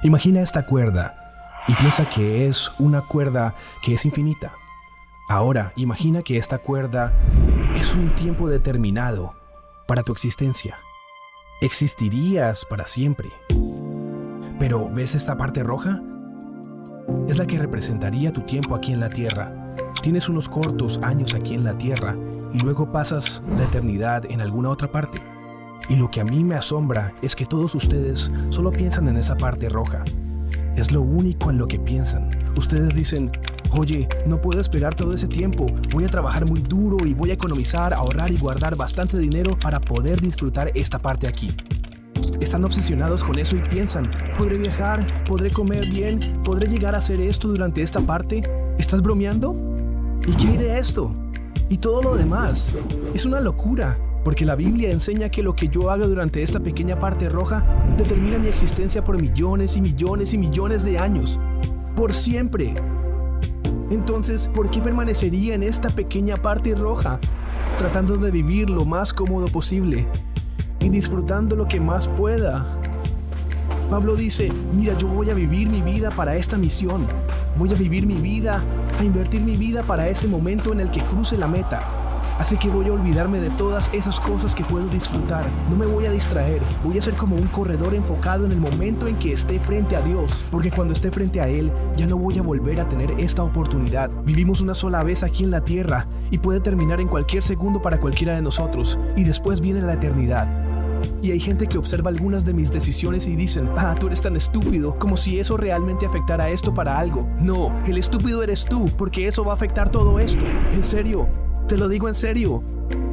Imagina esta cuerda y piensa que es una cuerda que es infinita. Ahora, imagina que esta cuerda es un tiempo determinado para tu existencia. Existirías para siempre. Pero, ¿ves esta parte roja? Es la que representaría tu tiempo aquí en la tierra. Tienes unos cortos años aquí en la tierra y luego pasas la eternidad en alguna otra parte. Y lo que a mí me asombra es que todos ustedes solo piensan en esa parte roja. Es lo único en lo que piensan. Ustedes dicen, oye, no puedo esperar todo ese tiempo. Voy a trabajar muy duro y voy a economizar, ahorrar y guardar bastante dinero para poder disfrutar esta parte aquí. Están obsesionados con eso y piensan, ¿podré viajar? ¿Podré comer bien? ¿Podré llegar a hacer esto durante esta parte? ¿Estás bromeando? ¿Y qué hay de esto? Y todo lo demás. Es una locura, porque la Biblia enseña que lo que yo haga durante esta pequeña parte roja determina mi existencia por millones y millones y millones de años. Por siempre. Entonces, ¿por qué permanecería en esta pequeña parte roja, tratando de vivir lo más cómodo posible y disfrutando lo que más pueda? Pablo dice, mira, yo voy a vivir mi vida para esta misión. Voy a vivir mi vida, a invertir mi vida para ese momento en el que cruce la meta. Así que voy a olvidarme de todas esas cosas que puedo disfrutar. No me voy a distraer. Voy a ser como un corredor enfocado en el momento en que esté frente a Dios. Porque cuando esté frente a Él, ya no voy a volver a tener esta oportunidad. Vivimos una sola vez aquí en la tierra y puede terminar en cualquier segundo para cualquiera de nosotros. Y después viene la eternidad. Y hay gente que observa algunas de mis decisiones y dicen, tú eres tan estúpido, como si eso realmente afectara esto para algo. No, el estúpido eres tú, porque eso va a afectar todo esto. En serio, te lo digo en serio.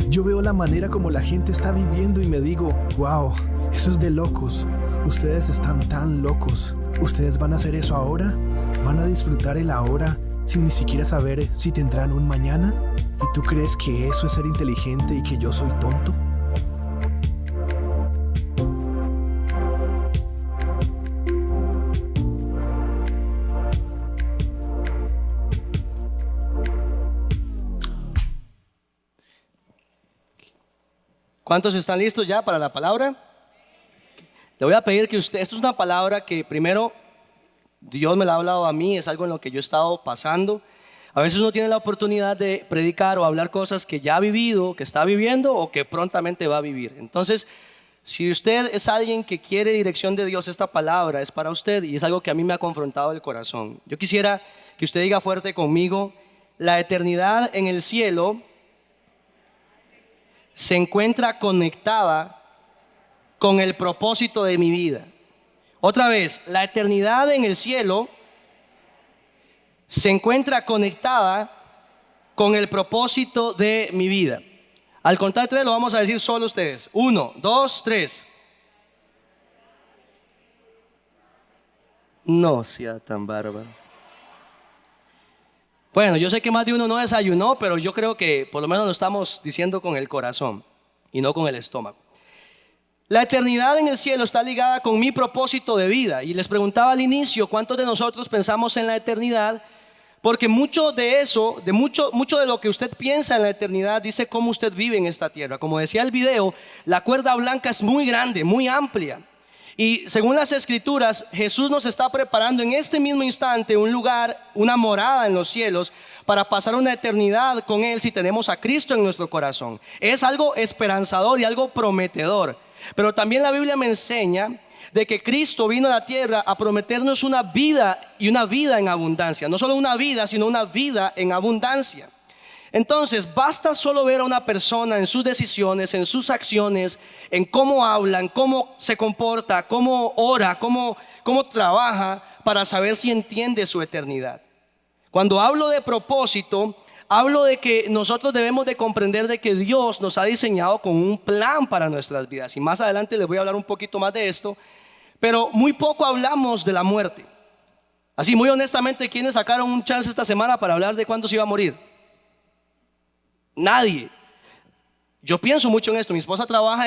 Yo veo la manera como la gente está viviendo y me digo, wow, eso es de locos. Ustedes están tan locos. ¿Ustedes van a hacer eso ahora? ¿Van a disfrutar el ahora sin ni siquiera saber si tendrán un mañana? ¿Y tú crees que eso es ser inteligente y que yo soy tonto? ¿Cuántos están listos ya para la palabra? Le voy a pedir que esto es una palabra que primero Dios me la ha hablado a mí, es algo en lo que yo he estado pasando. A veces uno tiene la oportunidad de predicar o hablar cosas que ya ha vivido, que está viviendo o que prontamente va a vivir. Entonces, si usted es alguien que quiere dirección de Dios, esta palabra es para usted y es algo que a mí me ha confrontado el corazón. Yo quisiera que usted diga fuerte conmigo, la eternidad en el cielo se encuentra conectada con el propósito de mi vida. Otra vez, la eternidad en el cielo se encuentra conectada con el propósito de mi vida. Al contar 3 lo vamos a decir solo ustedes. 1, 2, 3. No sea tan bárbaro. Bueno, yo sé que más de uno no desayunó, pero yo creo que por lo menos lo estamos diciendo con el corazón y no con el estómago. La eternidad en el cielo está ligada con mi propósito de vida. Y les preguntaba al inicio, ¿cuántos de nosotros pensamos en la eternidad? Porque mucho de eso, mucho de lo que usted piensa en la eternidad dice cómo usted vive en esta tierra. Como decía el video, la cuerda blanca es muy grande, muy amplia. Y según las escrituras, Jesús nos está preparando en este mismo instante un lugar, una morada en los cielos para pasar una eternidad con Él si tenemos a Cristo en nuestro corazón. Es algo esperanzador y algo prometedor. Pero también la Biblia me enseña de que Cristo vino a la tierra a prometernos una vida y una vida en abundancia. No solo una vida, sino una vida en abundancia. Entonces, basta solo ver a una persona en sus decisiones, en sus acciones, en cómo hablan, cómo se comporta, cómo ora, cómo trabaja para saber si entiende su eternidad. Cuando hablo de propósito, hablo de que nosotros debemos de comprender de que Dios nos ha diseñado con un plan para nuestras vidas. Y más adelante les voy a hablar un poquito más de esto. Pero muy poco hablamos de la muerte. Así, muy honestamente, ¿quiénes sacaron un chance esta semana para hablar de cuándo se iba a morir? Nadie. Yo pienso mucho en esto. Mi esposa trabaja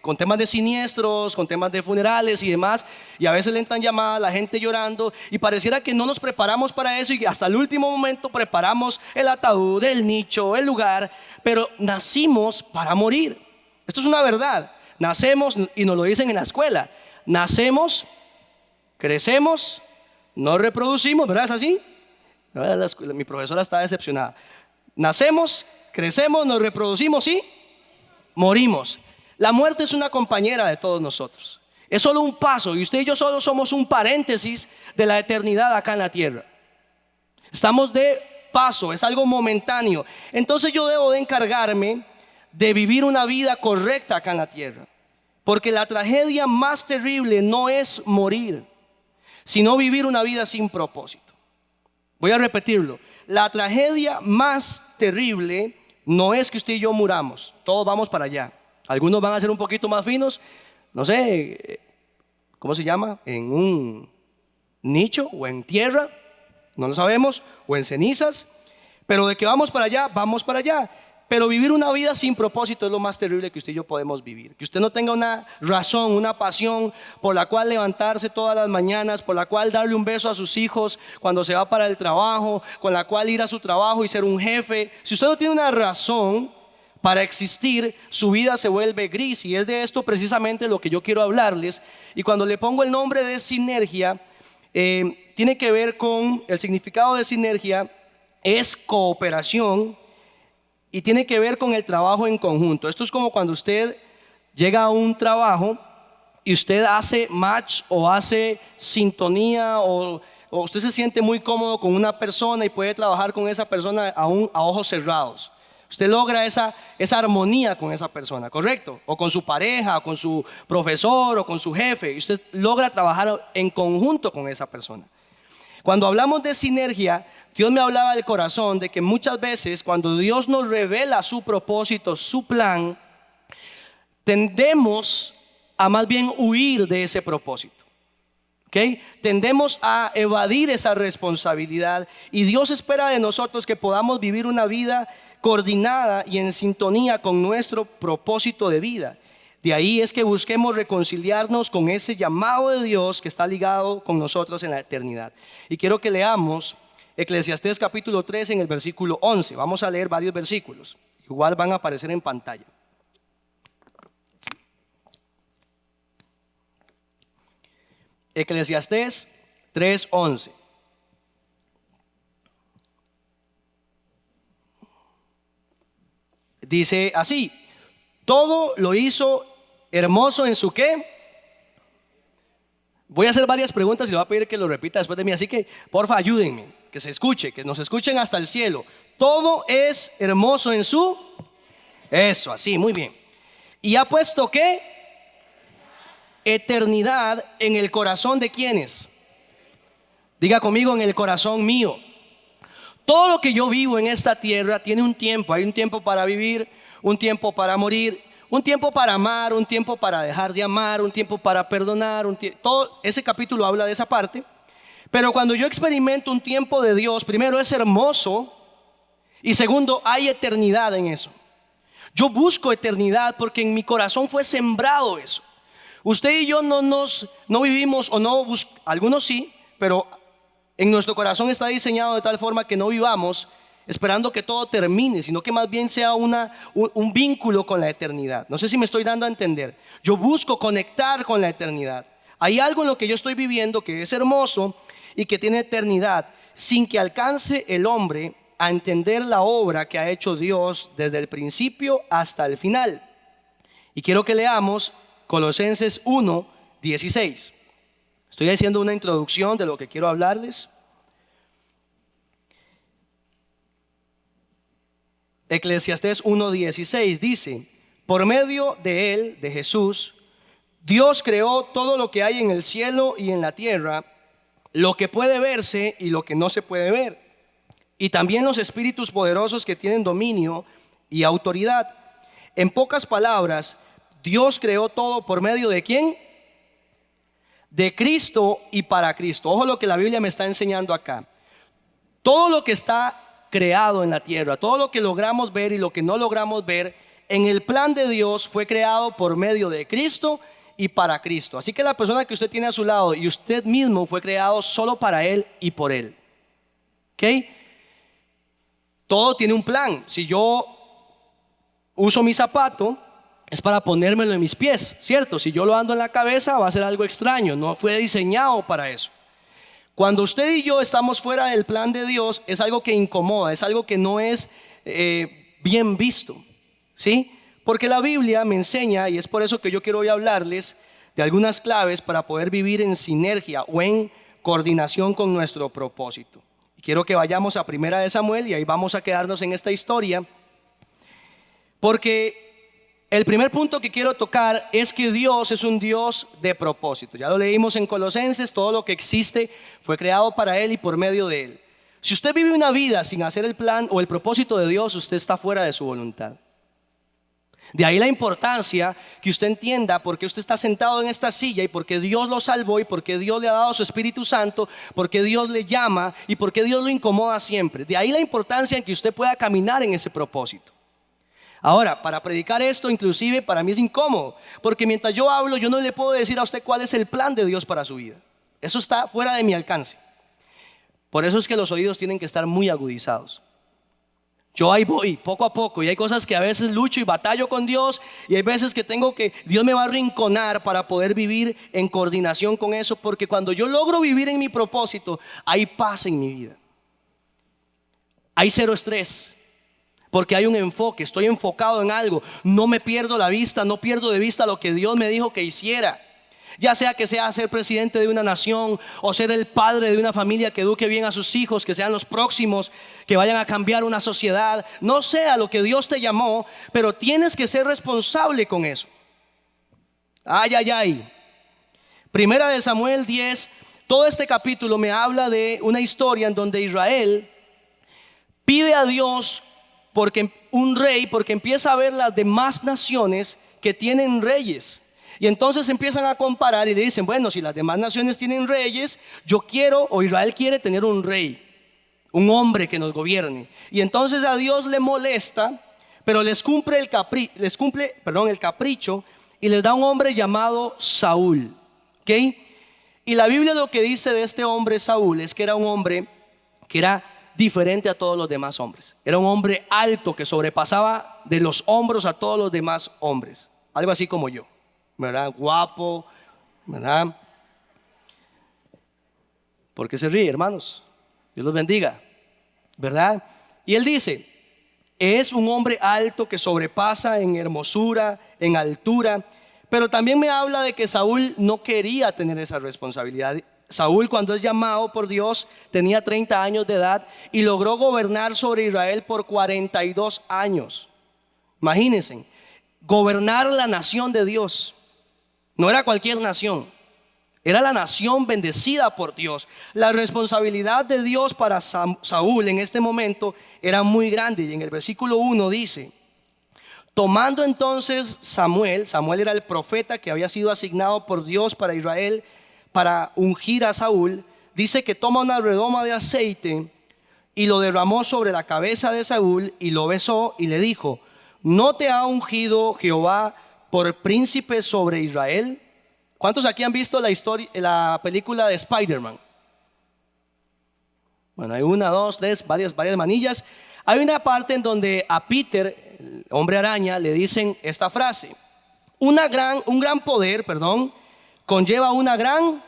con temas de siniestros, con temas de funerales y demás. Y a veces le entran llamadas, la gente llorando. Y pareciera que no nos preparamos para eso. Y hasta el último momento preparamos el ataúd, el nicho, el lugar. Pero nacimos para morir. Esto es una verdad. Nacemos, y nos lo dicen en la escuela. Nacemos crecemos, nos reproducimos, ¿verdad? ¿Es así? Mi profesora está decepcionada. Nacemos, crecemos, nos reproducimos y morimos. La muerte es una compañera de todos nosotros. Es solo un paso y usted y yo solo somos un paréntesis de la eternidad acá en la tierra. Estamos de paso, es algo momentáneo. Entonces yo debo de encargarme de vivir una vida correcta acá en la tierra. Porque la tragedia más terrible no es morir, sino vivir una vida sin propósito. Voy a repetirlo. La tragedia más terrible no es que usted y yo muramos. Todos vamos para allá. Algunos van a ser un poquito más finos, no sé, ¿cómo se llama? En un nicho o en tierra, no lo sabemos, o en cenizas. Pero de que vamos para allá, vamos para allá. Pero vivir una vida sin propósito es lo más terrible que usted y yo podemos vivir. Que usted no tenga una razón, una pasión por la cual levantarse todas las mañanas, por la cual darle un beso a sus hijos cuando se va para el trabajo, con la cual ir a su trabajo y ser un jefe. Si usted no tiene una razón para existir, su vida se vuelve gris. Y es de esto precisamente lo que yo quiero hablarles. Y cuando le pongo el nombre de sinergia, tiene que ver con el significado de sinergia, es cooperación. Y tiene que ver con el trabajo en conjunto. Esto es como cuando usted llega a un trabajo y usted hace match o hace sintonía o usted se siente muy cómodo con una persona y puede trabajar con esa persona aún a ojos cerrados. Usted logra esa armonía con esa persona, ¿correcto? O con su pareja, o con su profesor, o con su jefe. Y usted logra trabajar en conjunto con esa persona. Cuando hablamos de sinergia, Dios me hablaba del corazón de que muchas veces cuando Dios nos revela su propósito, su plan, tendemos a más bien huir de ese propósito. ¿Okay? Tendemos a evadir esa responsabilidad y Dios espera de nosotros que podamos vivir una vida coordinada y en sintonía con nuestro propósito de vida. De ahí es que busquemos reconciliarnos con ese llamado de Dios que está ligado con nosotros en la eternidad. Y quiero que leamos Eclesiastés capítulo 3 en el versículo 11. Vamos a leer varios versículos. Igual van a aparecer en pantalla. Eclesiastés 3:11. Dice así: todo lo hizo hermoso en su ¿qué? Voy a hacer varias preguntas y le voy a pedir que lo repita después de mí. Así que porfa ayúdenme, que se escuche, que nos escuchen hasta el cielo. Todo es hermoso en su... Eso, así, muy bien. ¿Y ha puesto qué? Eternidad en el corazón de ¿quiénes? Diga conmigo, en el corazón mío. Todo lo que yo vivo en esta tierra tiene un tiempo. Hay un tiempo para vivir, un tiempo para morir, un tiempo para amar, un tiempo para dejar de amar, un tiempo para perdonar. Todo ese capítulo habla de esa parte. Pero cuando yo experimento un tiempo de Dios, primero es hermoso y segundo hay eternidad en eso. Yo busco eternidad porque en mi corazón fue sembrado eso. Usted y yo no vivimos o no algunos sí, pero en nuestro corazón está diseñado de tal forma que no vivamos esperando que todo termine, sino que más bien sea un vínculo con la eternidad. No sé si me estoy dando a entender. Yo busco conectar con la eternidad. Hay algo en lo que yo estoy viviendo que es hermoso y que tiene eternidad, sin que alcance el hombre a entender la obra que ha hecho Dios desde el principio hasta el final. Y quiero que leamos Colosenses 1:16. Estoy haciendo una introducción de lo que quiero hablarles. Eclesiastés 1:16 dice: por medio de él, de Jesús, Dios creó todo lo que hay en el cielo y en la tierra, lo que puede verse y lo que no se puede ver, y también los espíritus poderosos que tienen dominio y autoridad. En pocas palabras, Dios creó todo por medio de ¿quién? De Cristo y para Cristo. Ojo lo que la Biblia me está enseñando acá. Todo lo que está creado en la tierra, todo lo que logramos ver y lo que no logramos ver, en el plan de Dios fue creado por medio de Cristo y para Cristo. Así que la persona que usted tiene a su lado y usted mismo fue creado solo para Él y por Él. ¿Ok? Todo tiene un plan. Si yo uso mi zapato, es para ponérmelo en mis pies, ¿cierto? Si yo lo ando en la cabeza va a ser algo extraño, no fue diseñado para eso. Cuando usted y yo estamos fuera del plan de Dios, es algo que incomoda, es algo que no es bien visto, ¿sí? Porque la Biblia me enseña, y es por eso que yo quiero hoy hablarles de algunas claves para poder vivir en sinergia o en coordinación con nuestro propósito. Quiero que vayamos a Primera de Samuel y ahí vamos a quedarnos en esta historia, porque el primer punto que quiero tocar es que Dios es un Dios de propósito. Ya lo leímos en Colosenses, todo lo que existe fue creado para Él y por medio de Él. Si usted vive una vida sin hacer el plan o el propósito de Dios, usted está fuera de su voluntad. De ahí la importancia que usted entienda por qué usted está sentado en esta silla y por qué Dios lo salvó y por qué Dios le ha dado su Espíritu Santo, por qué Dios le llama y por qué Dios lo incomoda siempre. De ahí la importancia en que usted pueda caminar en ese propósito. Ahora, para predicar esto inclusive para mí es incómodo, porque mientras yo hablo yo no le puedo decir a usted cuál es el plan de Dios para su vida. Eso está fuera de mi alcance. Por eso es que los oídos tienen que estar muy agudizados. Yo ahí voy poco a poco y hay cosas que a veces lucho y batallo con Dios y hay veces que Dios me va a arrinconar para poder vivir en coordinación con eso, porque cuando yo logro vivir en mi propósito hay paz en mi vida, hay cero estrés. Porque hay un enfoque, estoy enfocado en algo, no me pierdo la vista, no pierdo de vista lo que Dios me dijo que hiciera. Ya sea que sea ser presidente de una nación o ser el padre de una familia que eduque bien a sus hijos, que sean los próximos, que vayan a cambiar una sociedad. No sea lo que Dios te llamó, pero tienes que ser responsable con eso. Ay, ay, ay. Primera de Samuel 10, todo este capítulo me habla de una historia en donde Israel pide a Dios un rey, porque empieza a ver las demás naciones que tienen reyes. Y entonces empiezan a comparar y le dicen, bueno, si las demás naciones tienen reyes, yo quiero, o Israel quiere tener un rey, un hombre que nos gobierne. Y entonces a Dios le molesta, pero les cumple el capricho y les da un hombre llamado Saúl. ¿Ok? Y la Biblia lo que dice de este hombre Saúl es que era un hombre que era diferente a todos los demás hombres. Era un hombre alto que sobrepasaba de los hombros a todos los demás hombres. Algo así como yo, ¿verdad? Guapo, ¿verdad? ¿Por qué se ríe, hermanos? Dios los bendiga, ¿verdad? Y él dice, es un hombre alto que sobrepasa en hermosura, en altura. Pero también me habla de que Saúl no quería tener esa responsabilidad. Saúl, cuando es llamado por Dios, tenía 30 años de edad y logró gobernar sobre Israel por 42 años. Imagínense, gobernar la nación de Dios. No era cualquier nación, era la nación bendecida por Dios. La responsabilidad de Dios para Saúl en este momento era muy grande. Y en el versículo 1 dice, tomando entonces Samuel era el profeta que había sido asignado por Dios para Israel, para ungir a Saúl, dice que toma una redoma de aceite y lo derramó sobre la cabeza de Saúl y lo besó y le dijo, ¿no te ha ungido Jehová por príncipe sobre Israel? ¿Cuántos aquí han visto la película de Spider-Man? Bueno, hay una, dos, tres, varias manillas. Hay una parte en donde a Peter, el hombre araña, le dicen esta frase: un gran poder, conlleva una gran,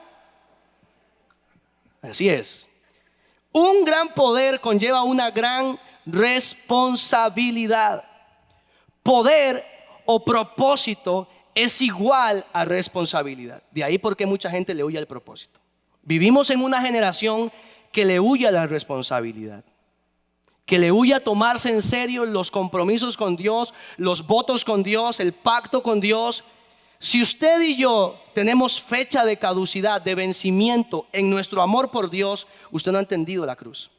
así es, un gran poder conlleva una gran responsabilidad. Poder o propósito es igual a responsabilidad. De ahí porque mucha gente le huye al propósito. Vivimos en una generación que le huye a la responsabilidad, que le huye a tomarse en serio los compromisos con Dios, los votos con Dios, el pacto con Dios. Si usted y yo tenemos fecha de caducidad, de vencimiento en nuestro amor por Dios, usted no ha entendido la cruz.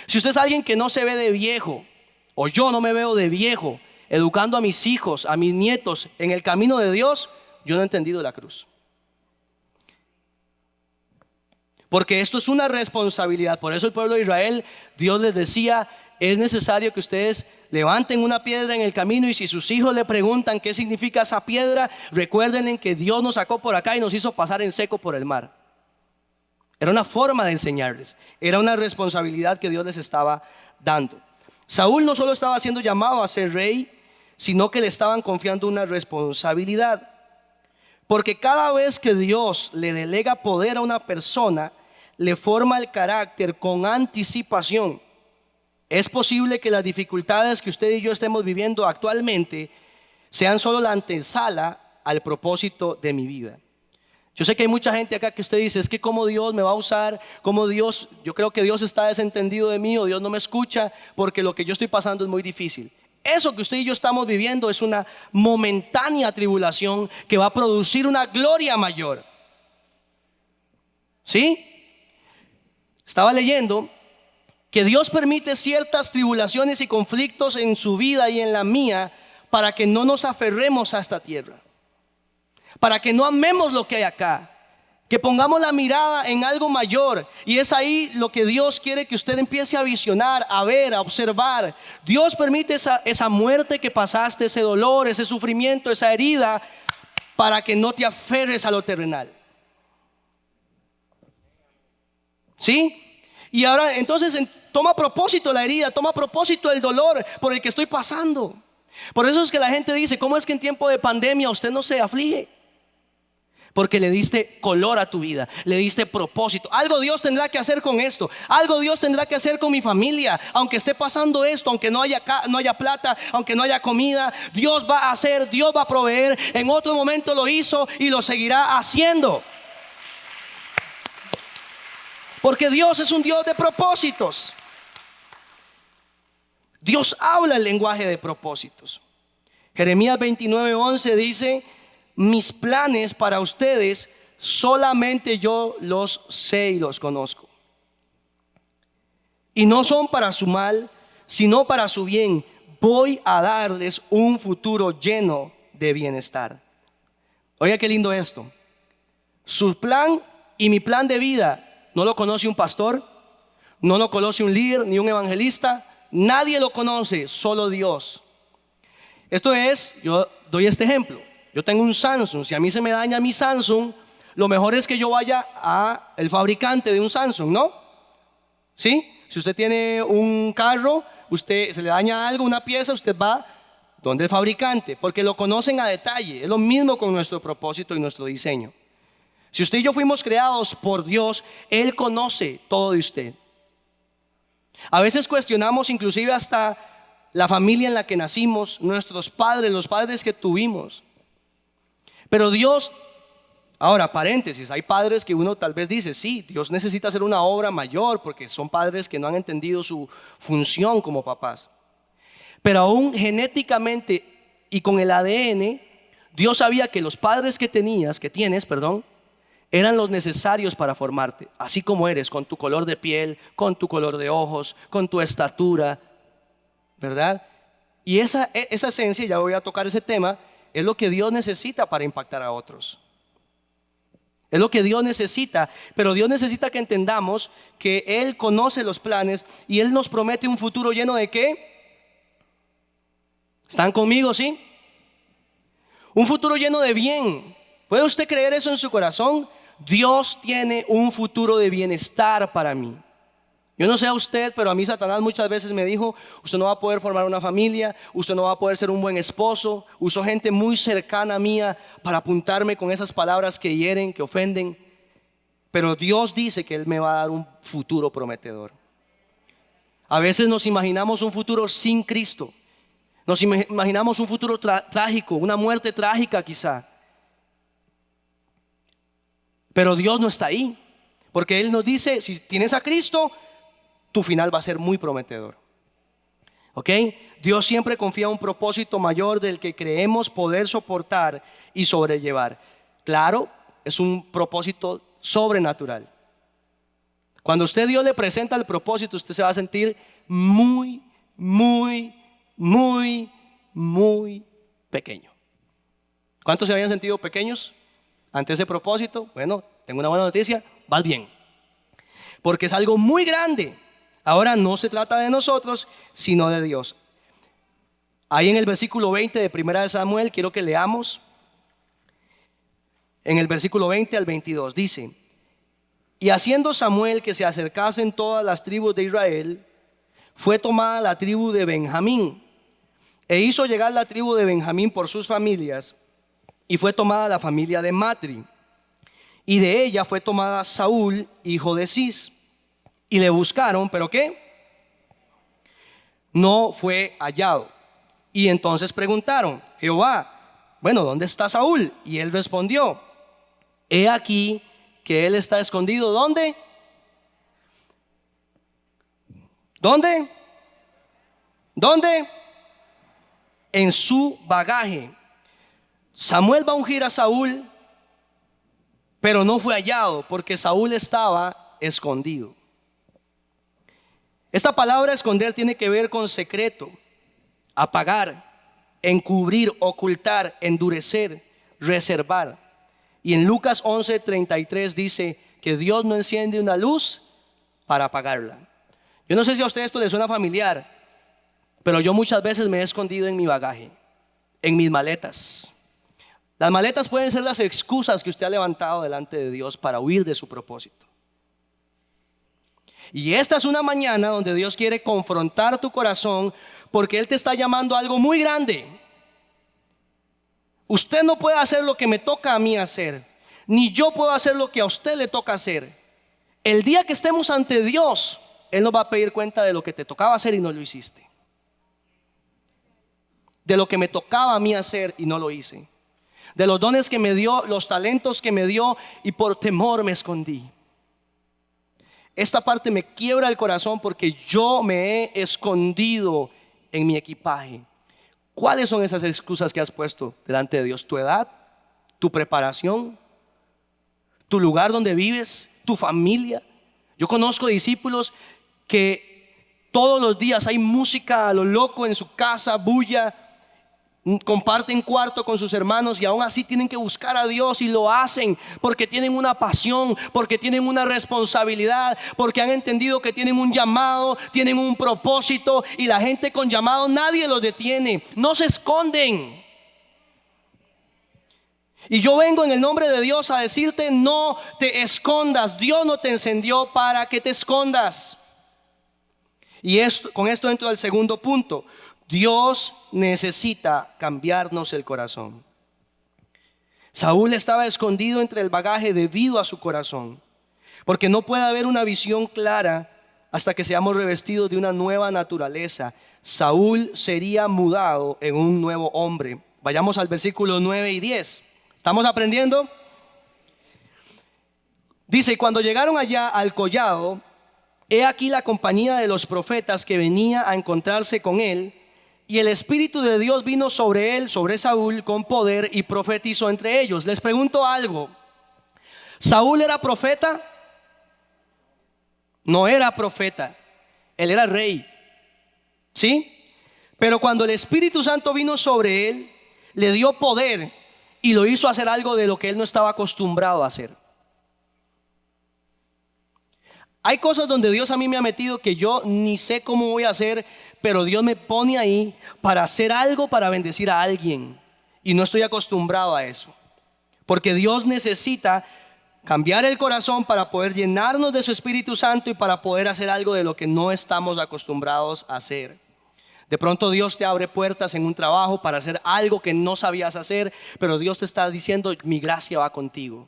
Si usted es alguien que no se ve de viejo, o yo no me veo de viejo, educando a mis hijos, a mis nietos en el camino de Dios, yo no he entendido la cruz. Porque esto es una responsabilidad. Por eso el pueblo de Israel, Dios les decía, es necesario que ustedes levanten una piedra en el camino, y si sus hijos le preguntan qué significa esa piedra, recuerden en que Dios nos sacó por acá y nos hizo pasar en seco por el mar. Era una forma de enseñarles, era una responsabilidad que Dios les estaba dando. Saúl no solo estaba siendo llamado a ser rey, sino que le estaban confiando una responsabilidad. Porque cada vez que Dios le delega poder a una persona, le forma el carácter con anticipación. Es posible que las dificultades que usted y yo estemos viviendo actualmente sean solo la antesala al propósito de mi vida. Yo sé que hay mucha gente acá que usted dice, es que cómo Dios me va a usar, cómo Dios, yo creo que Dios está desentendido de mí o Dios no me escucha porque lo que yo estoy pasando es muy difícil. Eso que usted y yo estamos viviendo es una momentánea tribulación que va a producir una gloria mayor. ¿Sí? Estaba leyendo que Dios permite ciertas tribulaciones y conflictos en su vida y en la mía para que no nos aferremos a esta tierra, para que no amemos lo que hay acá, que pongamos la mirada en algo mayor. Y es ahí lo que Dios quiere que usted empiece a visionar, a ver, a observar. Dios permite esa muerte que pasaste, ese dolor, ese sufrimiento, esa herida, para que no te aferres a lo terrenal. ¿Sí? Y ahora entonces toma propósito la herida, toma propósito el dolor por el que estoy pasando. Por eso es que la gente dice, ¿cómo es que en tiempo de pandemia usted no se aflige? Porque le diste color a tu vida, le diste propósito. Algo Dios tendrá que hacer con esto, algo Dios tendrá que hacer con mi familia. Aunque esté pasando esto, aunque no haya plata, aunque no haya comida, Dios va a hacer, Dios va a proveer. En otro momento lo hizo y lo seguirá haciendo. Porque Dios es un Dios de propósitos. Dios habla el lenguaje de propósitos. Jeremías 29:11 dice: mis planes para ustedes solamente yo los sé y los conozco. Y no son para su mal, sino para su bien. Voy a darles un futuro lleno de bienestar. Oiga qué lindo esto. Su plan y mi plan de vida no lo conoce un pastor, no lo conoce un líder ni un evangelista. Nadie lo conoce, solo Dios. Esto es, yo doy este ejemplo. Yo tengo un Samsung. Si a mí se me daña mi Samsung, lo mejor es que yo vaya a el fabricante de un Samsung, ¿no? ¿Sí? Si usted tiene un carro, usted se le daña algo, una pieza, usted va donde el fabricante, porque lo conocen a detalle. Es lo mismo con nuestro propósito y nuestro diseño. Si usted y yo fuimos creados por Dios, Él conoce todo de usted. A veces cuestionamos inclusive hasta la familia en la que nacimos, nuestros padres, los padres que tuvimos. Pero Dios, ahora paréntesis, hay padres que uno tal vez dice, sí, Dios necesita hacer una obra mayor porque son padres que no han entendido su función como papás. Pero aún genéticamente y con el ADN, Dios sabía que los padres que tienes, eran los necesarios para formarte, así como eres, con tu color de piel, con tu color de ojos, con tu estatura, ¿verdad? Y esa esencia, ya voy a tocar ese tema, es lo que Dios necesita para impactar a otros. Es lo que Dios necesita, pero Dios necesita que entendamos que Él conoce los planes y Él nos promete un futuro lleno de ¿qué? ¿Están conmigo, sí? Un futuro lleno de bien. ¿Puede usted creer eso en su corazón? Dios tiene un futuro de bienestar para mí. Yo no sé a usted, pero a mí Satanás muchas veces me dijo: usted no va a poder formar una familia, usted no va a poder ser un buen esposo. Usó gente muy cercana a mía para apuntarme con esas palabras que hieren, que ofenden. Pero Dios dice que Él me va a dar un futuro prometedor. A veces nos imaginamos un futuro sin Cristo. Nos imaginamos un futuro trágico, una muerte trágica quizá. Pero Dios no está ahí, porque Él nos dice: si tienes a Cristo, tu final va a ser muy prometedor. ¿Ok? Dios siempre confía en un propósito mayor del que creemos poder soportar y sobrellevar. Claro, es un propósito sobrenatural. Cuando usted Dios le presenta el propósito, usted se va a sentir muy, muy, muy, muy pequeño. ¿Cuántos se habían sentido pequeños ante ese propósito? Bueno, tengo una buena noticia, vas bien. Porque es algo muy grande. Ahora no se trata de nosotros, sino de Dios. Ahí en el versículo 20 de 1 Samuel, quiero que leamos. En el versículo 20 al 22 dice: y haciendo Samuel que se acercasen todas las tribus de Israel, fue tomada la tribu de Benjamín. E hizo llegar la tribu de Benjamín por sus familias, y fue tomada la familia de Matri, y de ella fue tomada Saúl, hijo de Cis. Y le buscaron, ¿pero qué? No fue hallado. Y entonces preguntaron: Jehová, bueno, ¿dónde está Saúl? Y él respondió: he aquí que él está escondido. ¿Dónde? ¿Dónde? ¿Dónde? En su bagaje. Samuel va a ungir a Saúl, pero no fue hallado porque Saúl estaba escondido. Esta palabra esconder tiene que ver con secreto, apagar, encubrir, ocultar, endurecer, reservar. Y en Lucas 11:33 dice que Dios no enciende una luz para apagarla. Yo no sé si a usted esto le suena familiar, pero yo muchas veces me he escondido en mi bagaje, en mis maletas. Las maletas pueden ser las excusas que usted ha levantado delante de Dios para huir de su propósito. Y esta es una mañana donde Dios quiere confrontar tu corazón, porque Él te está llamando a algo muy grande. Usted no puede hacer lo que me toca a mí hacer, ni yo puedo hacer lo que a usted le toca hacer. El día que estemos ante Dios, Él nos va a pedir cuenta de lo que te tocaba hacer y no lo hiciste, de lo que me tocaba a mí hacer y no lo hice, de los dones que me dio, los talentos que me dio y por temor me escondí. Esta parte me quiebra el corazón porque yo me he escondido en mi equipaje. ¿Cuáles son esas excusas que has puesto delante de Dios? ¿Tu edad? ¿Tu preparación? ¿Tu lugar donde vives? ¿Tu familia? Yo conozco discípulos que todos los días hay música a lo loco en su casa, bulla, comparten cuarto con sus hermanos y aún así tienen que buscar a Dios, y lo hacen porque tienen una pasión, porque tienen una responsabilidad, porque han entendido que tienen un llamado, tienen un propósito, y la gente con llamado nadie los detiene, no se esconden. Y yo vengo en el nombre de Dios a decirte: no te escondas. Dios no te encendió para que te escondas. Y con esto entro al segundo punto. Dios necesita cambiarnos el corazón. Saúl estaba escondido entre el bagaje debido a su corazón, porque no puede haber una visión clara hasta que seamos revestidos de una nueva naturaleza. Saúl sería mudado en un nuevo hombre. Vayamos al versículo 9 y 10. ¿Estamos aprendiendo? Dice: y cuando llegaron allá al collado, he aquí la compañía de los profetas que venía a encontrarse con él, y el Espíritu de Dios vino sobre él, sobre Saúl, con poder, y profetizó entre ellos. Les pregunto algo: ¿Saúl era profeta? No era profeta, él era rey, ¿sí? Pero cuando el Espíritu Santo vino sobre él, le dio poder y lo hizo hacer algo de lo que él no estaba acostumbrado a hacer. Hay cosas donde Dios a mí me ha metido que yo ni sé cómo voy a hacer, pero Dios me pone ahí para hacer algo, para bendecir a alguien, y no estoy acostumbrado a eso, porque Dios necesita cambiar el corazón para poder llenarnos de su Espíritu Santo y para poder hacer algo de lo que no estamos acostumbrados a hacer. De pronto Dios te abre puertas en un trabajo para hacer algo que no sabías hacer, pero Dios te está diciendo: mi gracia va contigo.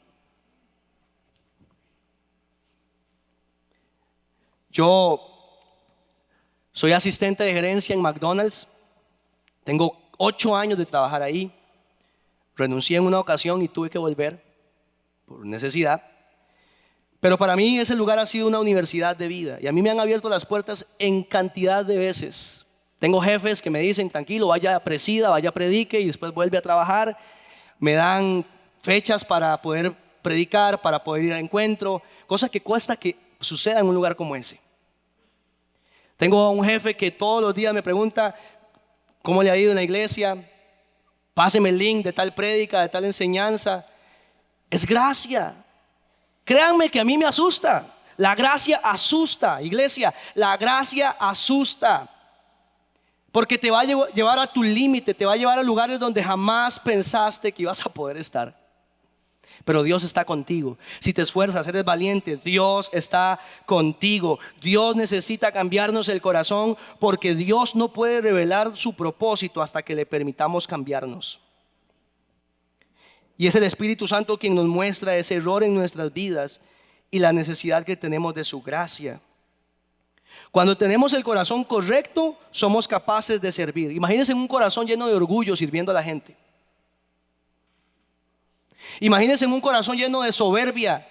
Yo soy asistente de gerencia en McDonald's. Tengo 8 años de trabajar ahí. Renuncié en una ocasión y tuve que volver por necesidad. Pero para mí ese lugar ha sido una universidad de vida, y a mí me han abierto las puertas en cantidad de veces. Tengo jefes que me dicen: tranquilo, vaya, presida, vaya, predique, y después vuelve a trabajar. Me dan fechas para poder predicar, para poder ir a encuentro, cosa que cuesta que suceda en un lugar como ese. Tengo un jefe que todos los días me pregunta: ¿cómo le ha ido en la iglesia? Páseme el link de tal prédica, de tal enseñanza. Es gracia. Créanme que a mí me asusta. La gracia asusta, iglesia. La gracia asusta. Porque te va a llevar a tu límite, te va a llevar a lugares donde jamás pensaste que ibas a poder estar. pero Dios está contigo. Si te esfuerzas, eres valiente, Dios está contigo. Dios necesita cambiarnos el corazón, porque Dios no puede revelar su propósito hasta que le permitamos cambiarnos. Y es el Espíritu Santo quien nos muestra ese error en nuestras vidas y la necesidad que tenemos de su gracia. Cuando tenemos el corazón correcto, somos capaces de servir. Imagínense un corazón lleno de orgullo sirviendo a la gente. Imagínense un corazón lleno de soberbia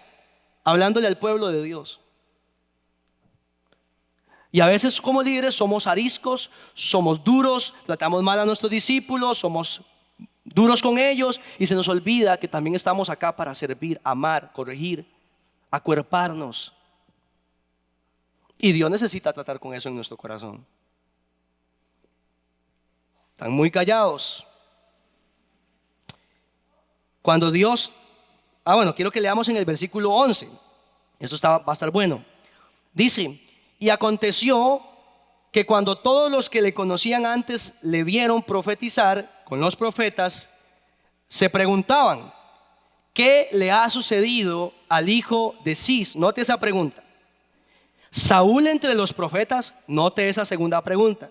hablándole al pueblo de Dios. Y a veces como líderes somos ariscos, somos duros, tratamos mal a nuestros discípulos, somos duros con ellos y se nos olvida que también estamos acá para servir, amar, corregir, acuerparnos. Y Dios necesita tratar con eso en nuestro corazón. Están muy callados. Cuando Dios, quiero que leamos en el versículo 11. Eso va a estar bueno. Dice: y aconteció que cuando todos los que le conocían antes le vieron profetizar con los profetas, se preguntaban: ¿qué le ha sucedido al hijo de Cis? Note esa pregunta. Saúl entre los profetas, note esa segunda pregunta.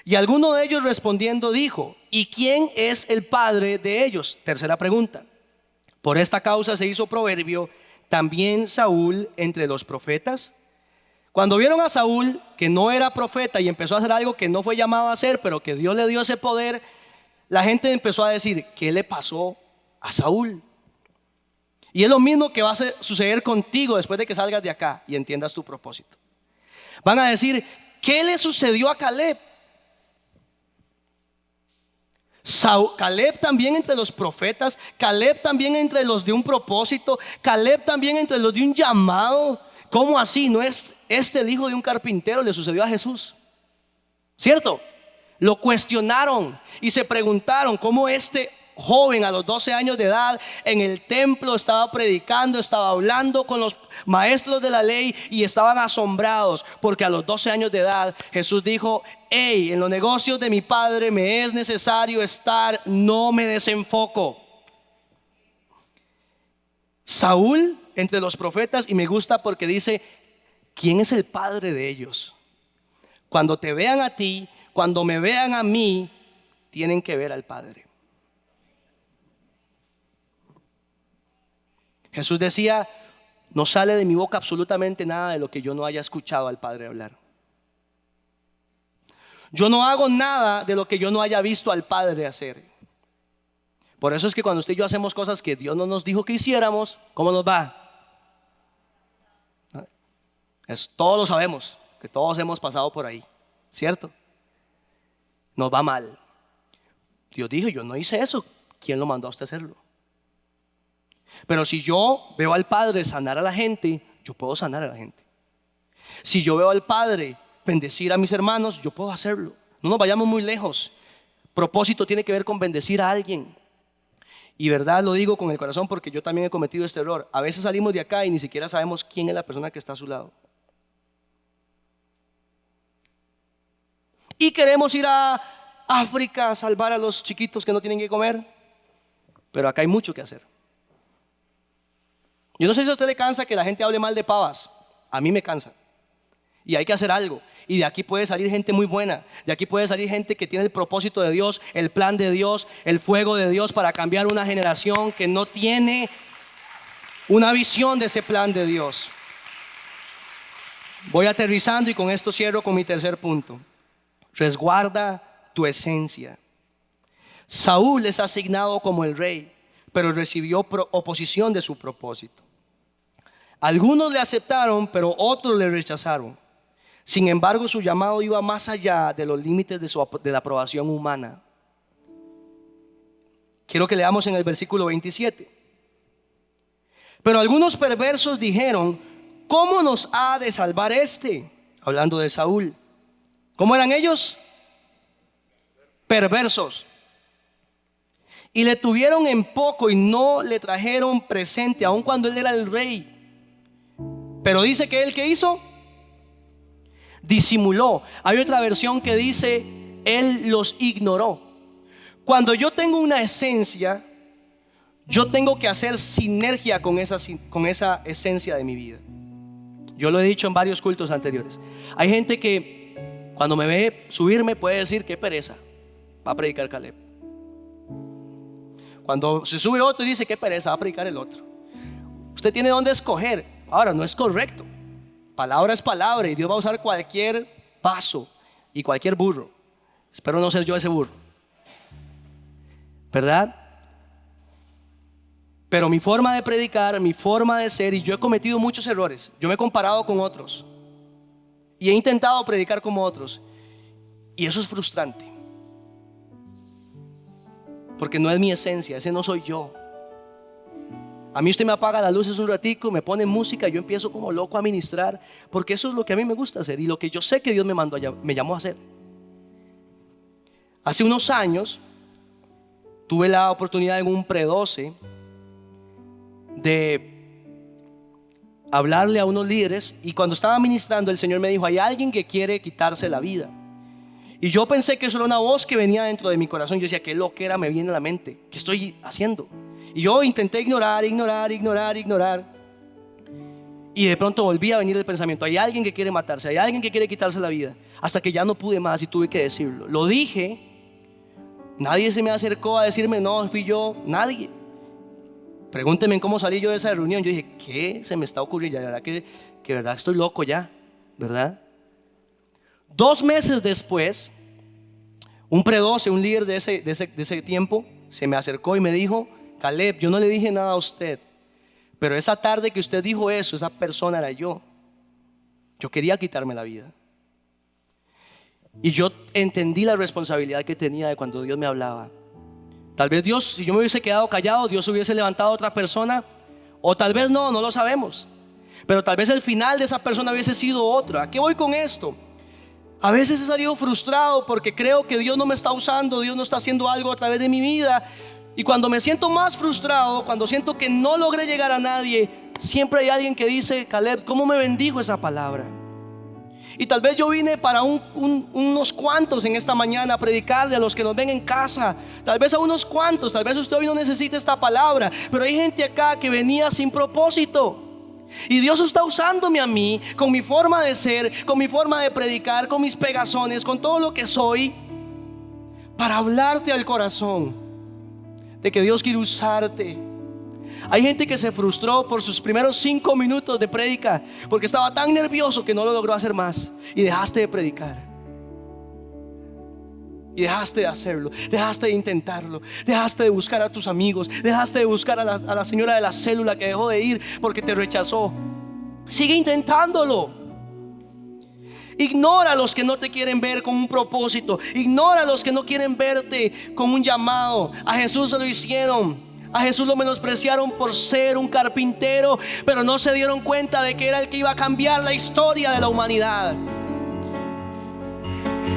Y alguno de ellos respondiendo dijo: ¿y quién es el padre de ellos? Tercera pregunta. Por esta causa se hizo proverbio también Saúl entre los profetas. Cuando vieron a Saúl que no era profeta y empezó a hacer algo que no fue llamado a hacer, pero que Dios le dio ese poder, la gente empezó a decir: ¿qué le pasó a Saúl? Y es lo mismo que va a suceder contigo después de que salgas de acá y entiendas tu propósito. Van a decir: ¿qué le sucedió a Caleb? Caleb también entre los profetas, Caleb también entre los de un propósito, Caleb también entre los de un llamado. ¿Cómo así? ¿No es el hijo de un carpintero? Le sucedió a Jesús, ¿cierto? Lo cuestionaron y se preguntaron cómo este joven a los 12 años de edad en el templo estaba predicando, estaba hablando con los maestros de la ley y estaban asombrados porque a los 12 años de edad Jesús dijo: hey, en los negocios de mi padre me es necesario estar, no me desenfoco. Saúl entre los profetas, y me gusta porque dice: ¿quién es el padre de ellos? Cuando te vean a ti, cuando me vean a mí, tienen que ver al Padre. Jesús decía: no sale de mi boca absolutamente nada de lo que yo no haya escuchado al Padre hablar. Yo no hago nada de lo que yo no haya visto al Padre hacer. Por eso es que cuando usted y yo hacemos cosas que Dios no nos dijo que hiciéramos, ¿cómo nos va? Todos lo sabemos, que todos hemos pasado por ahí, ¿cierto? Nos va mal. Dios dijo: yo no hice eso. ¿Quién lo mandó a usted hacerlo? Pero si yo veo al Padre sanar a la gente, yo puedo sanar a la gente. Si yo veo al Padre bendecir a mis hermanos, yo puedo hacerlo. No nos vayamos muy lejos. Propósito tiene que ver con bendecir a alguien. Y verdad lo digo con el corazón, porque yo también he cometido este error. A veces salimos de acá y ni siquiera sabemos quién es la persona que está a su lado. Y queremos ir a África a salvar a los chiquitos que no tienen que comer. Pero acá hay mucho que hacer. Yo no sé si a usted le cansa que la gente hable mal de pavas. A mí me cansa. Y hay que hacer algo. Y de aquí puede salir gente muy buena. De aquí puede salir gente que tiene el propósito de Dios, el plan de Dios, el fuego de Dios para cambiar una generación que no tiene una visión de ese plan de Dios. Voy aterrizando y con esto cierro con mi tercer punto. Resguarda tu esencia. Saúl es asignado como el rey, pero recibió oposición de su propósito. Algunos le aceptaron, pero otros le rechazaron. Sin embargo, su llamado iba más allá de los límites de la aprobación humana. Quiero que leamos en el versículo 27. Pero algunos perversos dijeron: ¿cómo nos ha de salvar este? Hablando de Saúl. ¿Cómo eran ellos? Perversos. Y le tuvieron en poco y no le trajeron presente, aun cuando él era el rey. Pero dice que él, ¿qué hizo? Disimuló. Hay otra versión que dice: él los ignoró. Cuando yo tengo una esencia, yo tengo que hacer sinergia con esa esencia de mi vida. Yo lo he dicho en varios cultos anteriores. Hay gente que cuando me ve subirme puede decir: qué pereza, va a predicar Caleb. Cuando se sube otro y dice: qué pereza, va a predicar el otro. Usted tiene dónde escoger. Ahora, no es correcto. Palabra es palabra y Dios va a usar cualquier vaso y cualquier burro. Espero no ser yo ese burro, ¿verdad? Pero mi forma de predicar, mi forma de ser, y yo he cometido muchos errores. Yo me he comparado con otros y he intentado predicar como otros, y eso es frustrante, porque no es mi esencia, ese no soy yo. A mí usted me apaga las luces un ratico, me pone música y yo empiezo como loco a ministrar, porque eso es lo que a mí me gusta hacer y lo que yo sé que Dios me llamó a hacer. Hace unos años tuve la oportunidad en un pre-12 de hablarle a unos líderes, y cuando estaba ministrando el Señor me dijo: hay alguien que quiere quitarse la vida. Y yo pensé que eso era una voz que venía dentro de mi corazón. Yo decía: qué loquera me viene a la mente, ¿qué estoy haciendo? Y yo intenté ignorar. Y de pronto volví a venir el pensamiento: hay alguien que quiere matarse, hay alguien que quiere quitarse la vida. Hasta que ya no pude más y tuve que decirlo. Lo dije. Nadie se me acercó a decirme: no, fui yo. Nadie. Pregúntenme cómo salí yo de esa reunión. Yo dije: ¿qué se me está ocurriendo? La verdad que verdad estoy loco ya, ¿verdad? 2 meses después, un pre-12, un líder de ese tiempo, se me acercó y me dijo: Caleb, yo no le dije nada a usted, pero esa tarde que usted dijo eso, esa persona era yo. Yo quería quitarme la vida. Y yo entendí la responsabilidad que tenía de cuando Dios me hablaba. Tal vez Dios, si yo me hubiese quedado callado, Dios hubiese levantado a otra persona, o tal vez no lo sabemos. Pero tal vez el final de esa persona hubiese sido otro. ¿A qué voy con esto? A veces he salido frustrado porque creo que Dios no me está usando, Dios no está haciendo algo a través de mi vida. Y cuando me siento más frustrado, cuando siento que no logré llegar a nadie, siempre hay alguien que dice: Caleb, ¿cómo me bendijo esa palabra? Y tal vez yo vine para unos cuantos en esta mañana a predicarle a los que nos ven en casa. Tal vez a unos cuantos, tal vez usted hoy no necesita esta palabra, pero hay gente acá que venía sin propósito. Y Dios está usándome a mí, con mi forma de ser, con mi forma de predicar, con mis pegazones, con todo lo que soy, para hablarte al corazón de que Dios quiere usarte. Hay gente que se frustró por sus primeros 5 minutos de prédica porque estaba tan nervioso que no lo logró hacer más, y dejaste de predicar, y dejaste de hacerlo, dejaste de intentarlo, dejaste de buscar a tus amigos, dejaste de buscar a la señora de la célula que dejó de ir porque te rechazó. Sigue intentándolo. Ignora a los que no te quieren ver con un propósito. Ignora a los que no quieren verte con un llamado. A Jesús se lo hicieron. A Jesús lo menospreciaron por ser un carpintero, pero no se dieron cuenta de que era el que iba a cambiar la historia de la humanidad.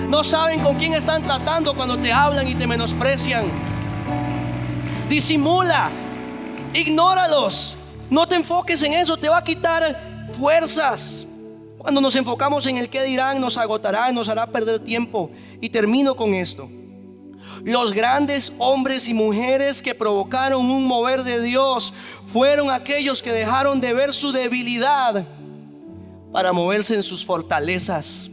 No saben con quién están tratando cuando te hablan y te menosprecian. Disimula, ignóralos. No te enfoques en eso, te va a quitar fuerzas. Cuando nos enfocamos en el qué dirán, nos agotará, nos hará perder tiempo. Y termino con esto. Los grandes hombres y mujeres que provocaron un mover de Dios fueron aquellos que dejaron de ver su debilidad para moverse en sus fortalezas.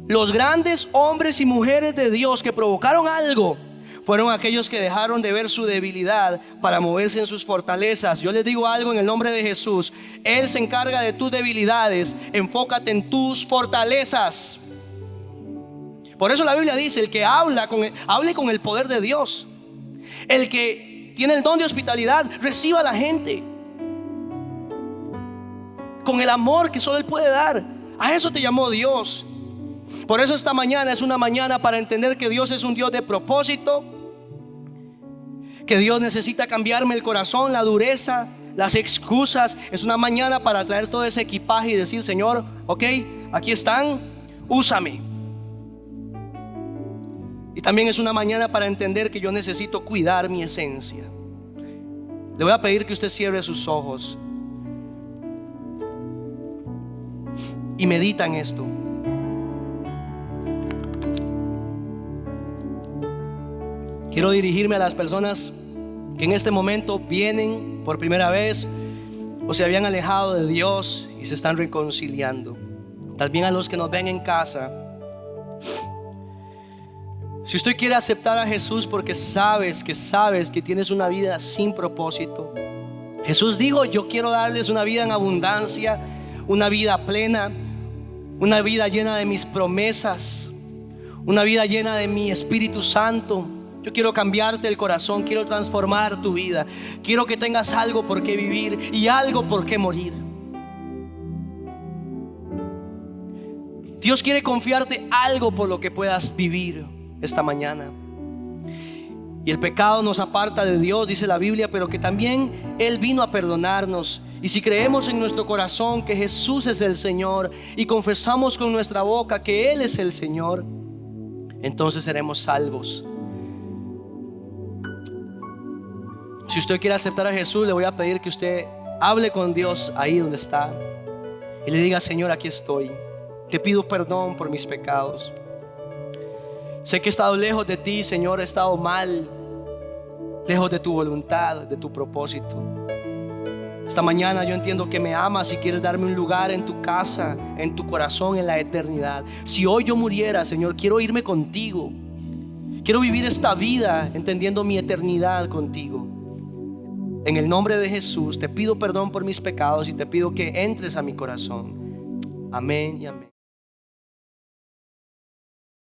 Los grandes hombres y mujeres de Dios que provocaron algo fueron aquellos que dejaron de ver su debilidad para moverse en sus fortalezas. Yo les digo algo en el nombre de Jesús: Él se encarga de tus debilidades, enfócate en tus fortalezas. Por eso la Biblia dice: el que hable con el poder de Dios. El que tiene el don de hospitalidad, reciba a la gente con el amor que solo Él puede dar. A eso te llamó Dios. Por eso esta mañana es una mañana para entender que Dios es un Dios de propósito, que Dios necesita cambiarme el corazón, la dureza, las excusas. Es una mañana para traer todo ese equipaje y decir: Señor, ok, aquí están, úsame. Y también es una mañana para entender que yo necesito cuidar mi esencia. Le voy a pedir que usted cierre sus ojos y medita en esto. Quiero dirigirme a las personas que en este momento vienen por primera vez o se habían alejado de Dios y se están reconciliando. También a los que nos ven en casa. Si usted quiere aceptar a Jesús porque sabes que tienes una vida sin propósito. Jesús dijo: yo quiero darles una vida en abundancia, una vida plena, una vida llena de mis promesas, una vida llena de mi Espíritu Santo. Yo quiero cambiarte el corazón, quiero transformar tu vida. Quiero que tengas algo por qué vivir y algo por qué morir. Dios quiere confiarte algo por lo que puedas vivir esta mañana. Y el pecado nos aparta de Dios, dice la Biblia, pero que también Él vino a perdonarnos. Y si creemos en nuestro corazón que Jesús es el Señor y confesamos con nuestra boca que Él es el Señor, entonces seremos salvos. Si usted quiere aceptar a Jesús, le voy a pedir que usted hable con Dios ahí donde está y le diga: Señor, aquí estoy. Te pido perdón por mis pecados. Sé que he estado lejos de ti, Señor, he estado mal, lejos de tu voluntad, de tu propósito. Esta mañana yo entiendo que me amas y quieres darme un lugar en tu casa, en tu corazón, en la eternidad. Si hoy yo muriera, Señor, quiero irme contigo. Quiero vivir esta vida entendiendo mi eternidad contigo. En el nombre de Jesús te pido perdón por mis pecados y te pido que entres a mi corazón. Amén y amén.